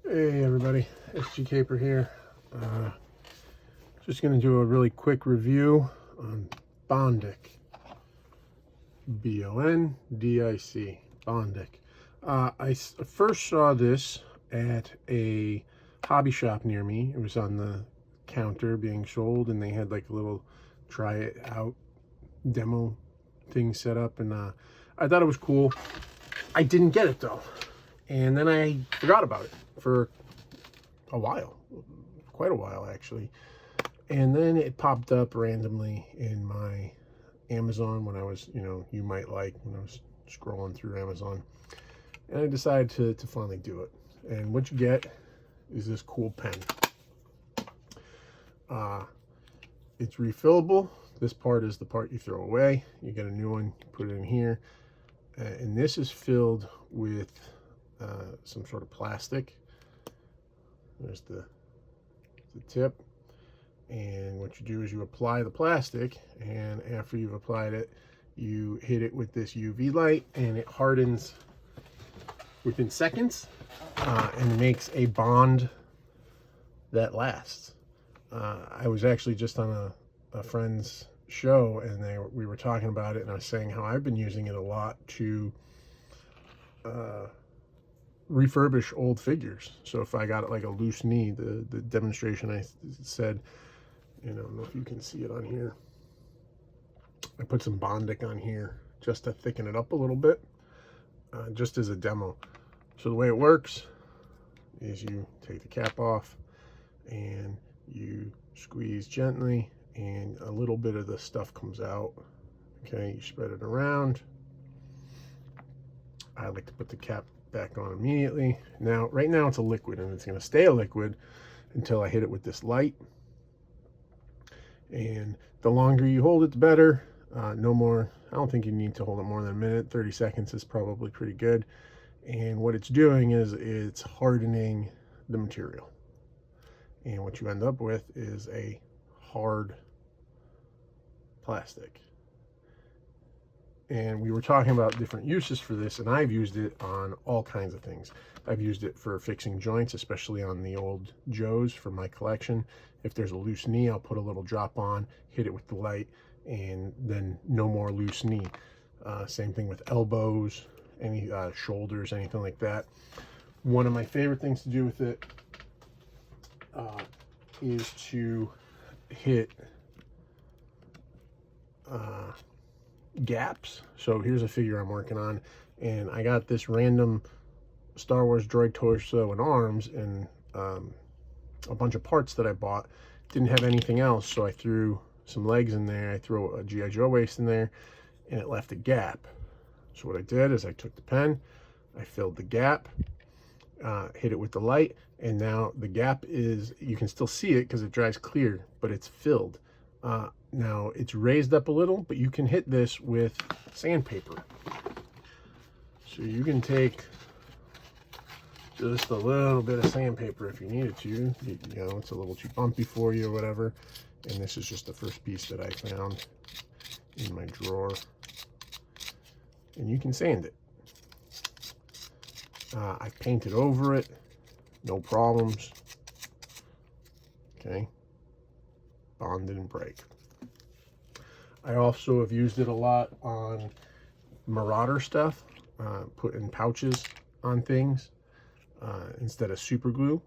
Hey everybody, SG Caper here. Just going to do a really quick review on Bondic. B-O-N-D-I-C. Bondic. I first saw this at a hobby shop near me. It was on the counter being sold, and they had like a little try it out demo thing set up, and I thought it was cool. I didn't get it though, and then I forgot about it for a while, quite a while actually, and then it popped up randomly in my Amazon when I was, you might like, when I was scrolling through Amazon, and I decided to finally do it. And what you get is this cool pen. It's refillable. This part is the part you throw away. You get a new one, you put it in here, and this is filled with some sort of plastic. There's the tip, and what you do is you apply the plastic, and after you've applied it, you hit it with this UV light, and it hardens within seconds, and makes a bond that lasts. I was actually just on a friend's show, and we were talking about it, and I was saying how I've been using it a lot to refurbish old figures. So if I got like a loose knee, the demonstration I said, I don't know if you can see it on here, I put some Bondic on here just to thicken it up a little bit, just as a demo. So the way it works is you take the cap off and you squeeze gently, and a little bit of the stuff comes out. Okay, you spread it around. I like to put the cap back on immediately. Now, right now it's a liquid, and it's going to stay a liquid until I hit it with this light. And the longer you hold it, the better. No more, I don't think you need to hold it more than a minute. 30 seconds is probably pretty good. And what it's doing is it's hardening the material. And what you end up with is a hard plastic. And we were talking about different uses for this, and I've used it on all kinds of things. I've used it for fixing joints, especially on the old Joes for my collection. If there's a loose knee, I'll put a little drop on, hit it with the light, and then no more loose knee. Same thing with elbows, any shoulders, anything like that. One of my favorite things to do with it is to hit gaps. So here's a figure I'm working on, and I got this random Star Wars droid torso and arms and a bunch of parts that I bought. Didn't have anything else, so I threw some legs in there, I threw a G.I. Joe waist in there, and it left a gap. So what I did is I took the pen, I filled the gap, hit it with the light, and now the gap is, you can still see it because it dries clear, but it's filled. Now it's raised up a little, but you can hit this with sandpaper. So you can take just a little bit of sandpaper if you needed to. You know, it's a little too bumpy for you or whatever. And this is just the first piece that I found in my drawer. And you can sand it. I painted over it, no problems. Okay. Bond didn't break. I also have used it a lot on Marauder stuff, putting pouches on things instead of super glue.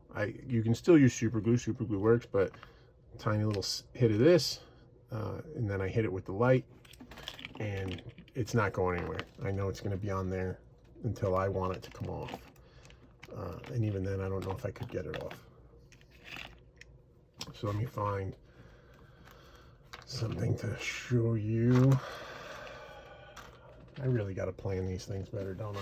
You can still use super glue. Super glue works, but tiny little hit of this, and then I hit it with the light, and it's not going anywhere. I know it's going to be on there until I want it to come off, and even then I don't know if I could get it off. So let me find something to show you. I really got to plan these things better, don't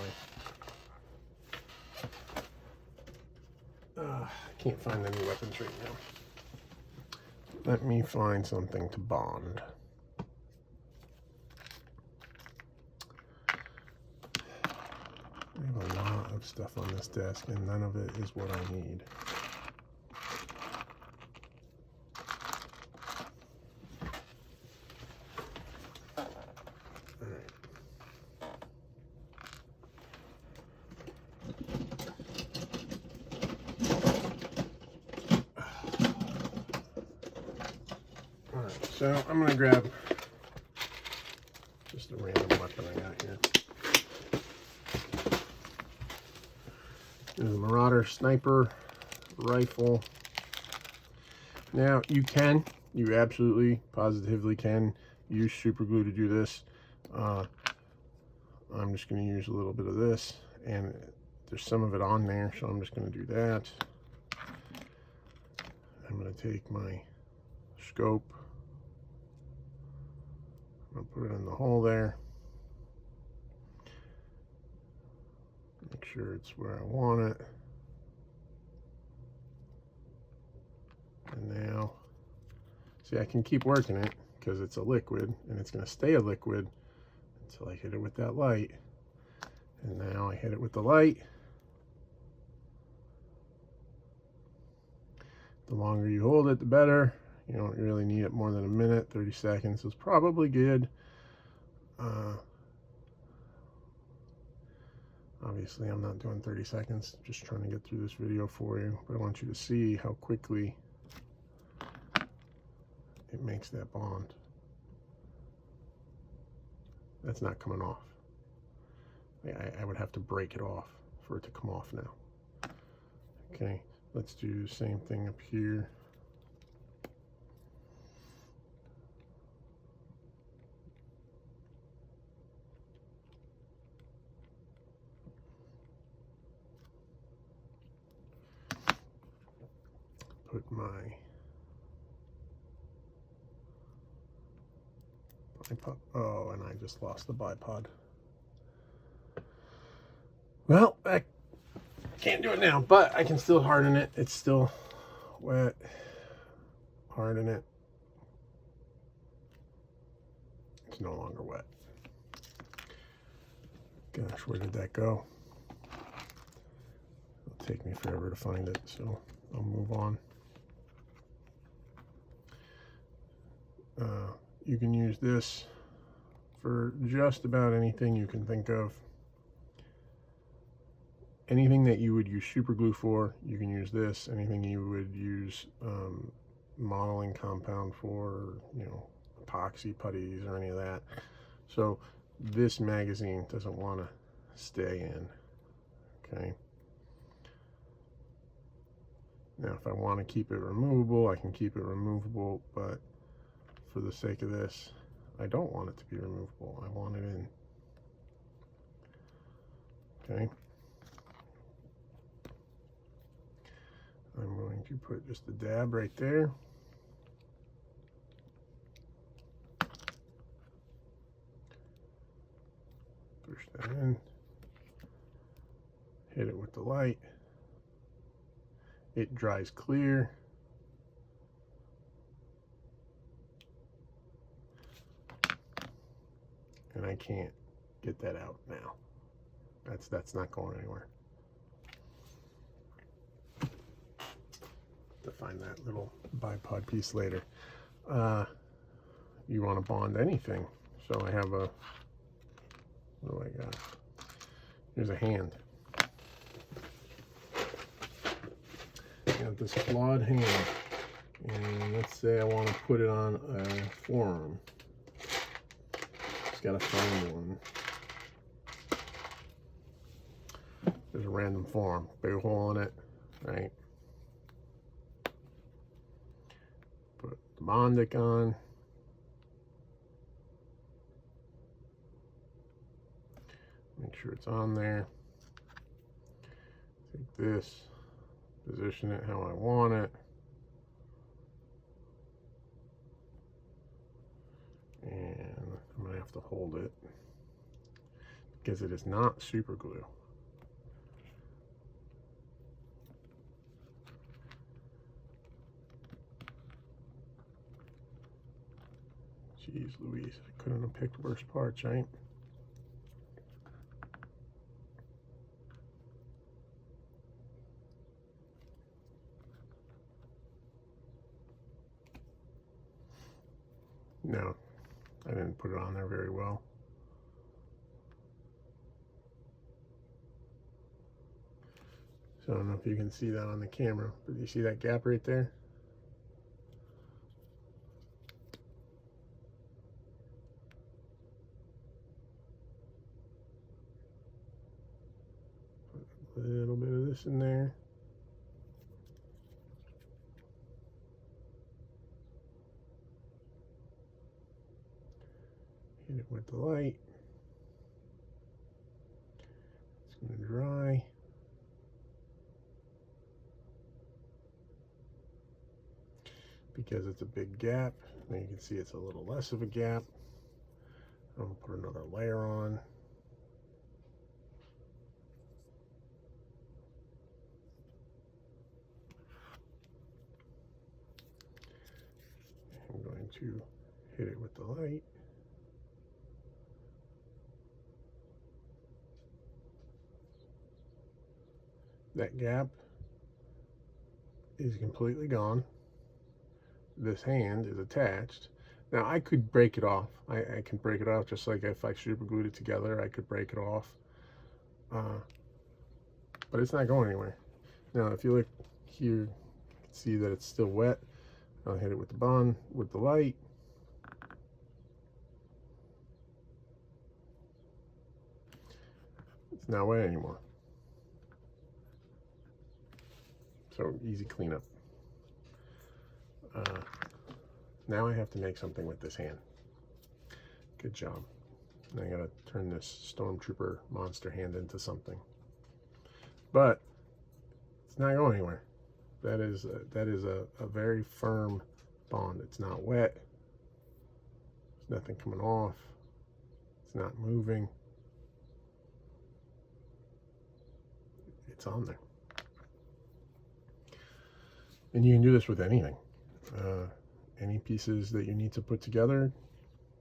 I? I can't find any weapons right now. Let me find something to bond. I have a lot of stuff on this desk, and none of it is what I need. So I'm gonna grab just a random weapon I got here. There's a Marauder sniper rifle. Now you absolutely positively can use super glue to do this. I'm just going to use a little bit of this, and there's some of it on there, so I'm just going to do that. I'm going to take my scope, I'm going to put it in the hole there, make sure it's where I want it, and now, see, I can keep working it because it's a liquid, and it's going to stay a liquid until I hit it with that light. And now I hit it with the light. The longer you hold it, the better. You don't really need it more than a minute. 30 seconds is probably good. Obviously, I'm not doing 30 seconds, just trying to get through this video for you. But I want you to see how quickly it makes that bond. That's not coming off. I would have to break it off for it to come off now. Okay, let's do the same thing up here. Put my bipod. Oh, and I just lost the bipod. Well, I can't do it now, but I can still harden it. It's still wet. Harden it. It's no longer wet. Gosh, where did that go? It'll take me forever to find it, so I'll move on. You can use this for just about anything you can think of. Anything that you would use super glue for, you can use this. Anything you would use modeling compound for, you know, epoxy putties or any of that. So this magazine doesn't want to stay in. Okay. Now, if I want to keep it removable, I can keep it removable, but for the sake of this, I don't want it to be removable. I want it in. Okay. I'm going to put just a dab right there. Push that in. Hit it with the light. It dries clear. And I can't get that out now. That's not going anywhere. To find that little bipod piece later. You want to bond anything. So I have a, what do I got? Here's a hand. I got this clawed hand. And let's say I want to put it on a forearm. Just gotta find one. There's a random forearm. Big hole in it, right? Put the Bondic on. Make sure it's on there. Take this, position it how I want it. And I'm going to have to hold it because it is not super glue. Jeez Louise, I couldn't have picked worse parts, right? No, I didn't put it on there very well. So I don't know if you can see that on the camera, but you see that gap right there? this in there. Hit it with the light. It's going to dry. Because it's a big gap, now you can see it's a little less of a gap. I'm going to put another layer on. I'm going to hit it with the light. That gap is completely gone. This hand is attached. Now I could break it off. I can break it off just like if I super glued it together, I could break it off. But it's not going anywhere. Now if you look here, you can see that it's still wet. I'll hit it with the Bond, with the light. It's not wet anymore. So easy cleanup. Now I have to make something with this hand. Good job. Now I gotta turn this Stormtrooper monster hand into something. But it's not going anywhere. That is a very firm Bond. It's not wet. There's nothing coming off. It's not moving. It's on there. And you can do this with anything. Any pieces that you need to put together,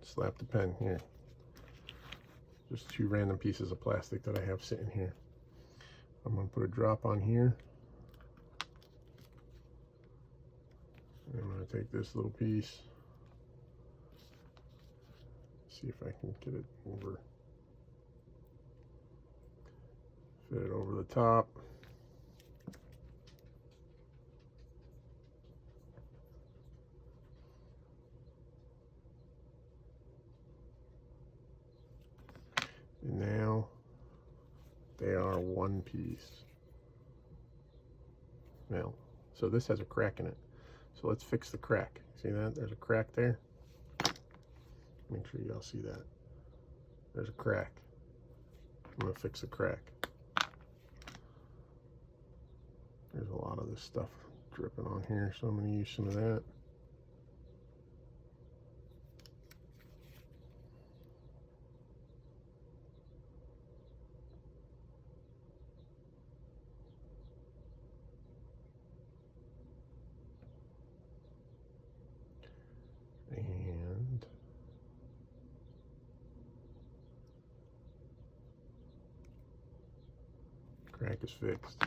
slap the pen here. Just 2 random pieces of plastic that I have sitting here. I'm going to put a drop on here. And I'm going to take this little piece. See if I can get it over. Fit it over the top. And now they are one piece. Now, so this has a crack in it. So let's fix the crack. See that? There's a crack there. Make sure y'all see that. There's a crack. I'm going to fix the crack. There's a lot of this stuff dripping on here, so I'm going to use some of that. And crack is fixed.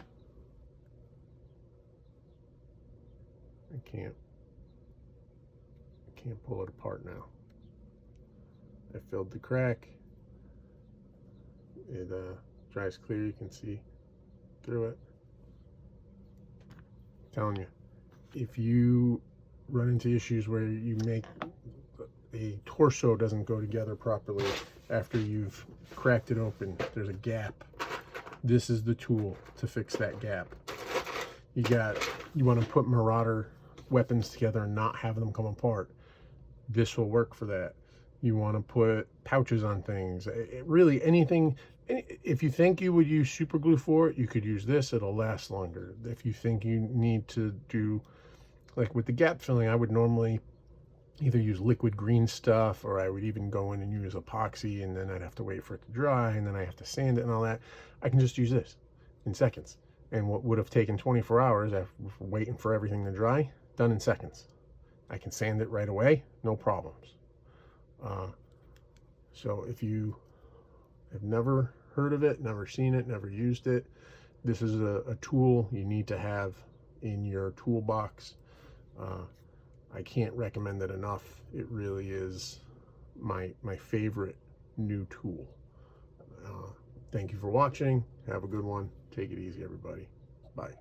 I can't pull it apart now. I filled the crack. It dries clear, you can see through it. I'm telling you, if you run into issues where you make a torso doesn't go together properly after you've cracked it open, there's a gap, this is the tool to fix that gap. You want to put Marauder weapons together and not have them come apart. This will work for that. You want to put pouches on things. Really, anything. If you think you would use super glue for it, you could use this. It'll last longer. If you think you need to do, like with the gap filling, I would normally either use liquid green stuff, or I would even go in and use epoxy, and then I'd have to wait for it to dry, and then I have to sand it and all that. I can just use this in seconds. And what would have taken 24 hours after waiting for everything to dry, done in seconds. I can sand it right away, no problems. So if you have never heard of it, never seen it, never used it, this is a tool you need to have in your toolbox. I can't recommend it enough. It really is my favorite new tool. Thank you for watching. Have a good one. Take it easy, everybody. Bye.